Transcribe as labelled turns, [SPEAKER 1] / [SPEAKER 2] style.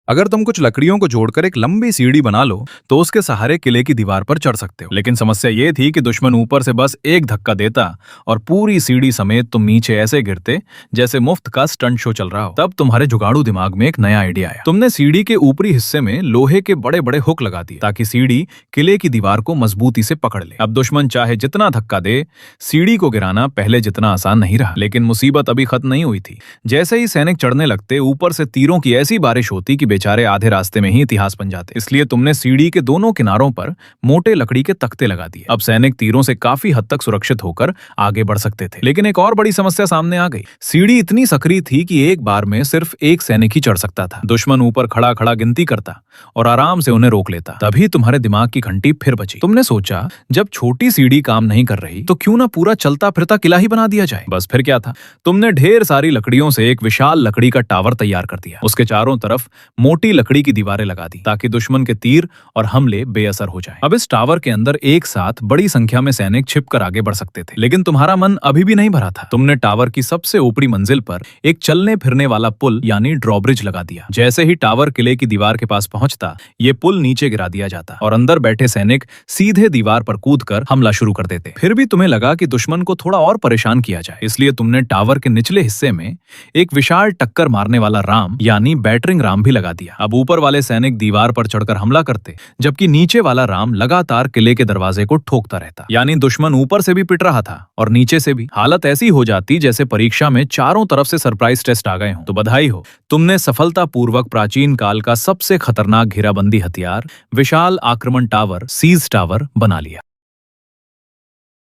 [SPEAKER 1] अगर तुम कुछ लकड़ियों को जोड़कर एक लंबी सीढ़ी बना लो तो उसके सहारे किले की दीवार पर चढ़ सकते हो। लेकिन समस्या ये थी कि दुश्मन ऊपर से बस एक धक्का देता और पूरी सीढ़ी समेत तुम नीचे ऐसे गिरते जैसे मुफ्त का स्टंट शो चल रहा हो। तब तुम्हारे जुगाड़ू दिमाग में एक नया आइडिया आया। तुमने सीढ़ी के ऊपरी हिस्से में लोहे के बड़े बड़े हुक लगा दिए ताकि सीढ़ी किले की दीवार को मजबूती से पकड़ ले। अब दुश्मन चाहे जितना धक्का दे, सीढ़ी को गिराना पहले जितना आसान नहीं रहा। लेकिन मुसीबत अभी खत्म नहीं हुई थी। जैसे ही सैनिक चढ़ने लगते, ऊपर से तीरों की ऐसी बारिश होती कि बेचारे आधे रास्ते में ही इतिहास बन जाते। इसलिए तुमने सीढ़ी के दोनों किनारों पर मोटे लकड़ी के तख्ते लगा दिए। अब सैनिक तीरों से काफी हद तक सुरक्षित होकर आगे बढ़ सकते थे। लेकिन एक और बड़ी समस्या सामने आ गई। सीढ़ी इतनी सकरी थी कि एक बार में सिर्फ एक सैनिक ही चढ़ सकता था। दुश्मन ऊपर खड़ा खड़ा गिनती करता और आराम से उन्हें रोक लेता। तभी तुम्हारे दिमाग की घंटी फिर बजी। तुमने सोचा, जब छोटी सीढ़ी काम नहीं कर रही तो क्यों ना पूरा चलता फिरता किला ही बना दिया जाए। बस फिर क्या था, तुमने ढेर सारी लकड़ियों से एक विशाल लकड़ी का टावर तैयार कर दिया। उसके चारों तरफ मोटी लकड़ी की दीवारें लगा दी ताकि दुश्मन के तीर और हमले बेअसर हो जाएं। अब इस टावर के अंदर एक साथ बड़ी संख्या में सैनिक छिपकर आगे बढ़ सकते थे। लेकिन तुम्हारा मन अभी भी नहीं भरा था। तुमने टावर की सबसे ऊपरी मंजिल पर एक चलने फिरने वाला पुल यानी ड्रॉब्रिज लगा दिया। जैसे ही टावर किले की दीवार के पास पहुंचता, ये पुल नीचे गिरा दिया जाता और अंदर बैठे सैनिक सीधे दीवार पर कूदकर हमला शुरू कर देते। फिर भी तुम्हें लगा कि दुश्मन को थोड़ा और परेशान किया जाए, इसलिए तुमने टावर के निचले हिस्से में एक विशाल टक्कर मारने वाला राम यानी बैटरिंग राम भी लगा दिया। अब ऊपर वाले सैनिक दीवार पर चढ़कर हमला करते, जबकि नीचे वाला राम लगातार किले के दरवाजे को ठोकता रहता। यानी दुश्मन ऊपर से भी पिट रहा था और नीचे से भी। हालत ऐसी हो जाती जैसे परीक्षा में चारों तरफ से सरप्राइज टेस्ट आ गए हों। तो बधाई हो, तुमने सफलतापूर्वक प्राचीन काल का सबसे खतरनाक घेराबंदी हथियार विशाल आक्रमण टावर सीज टावर बना लिया।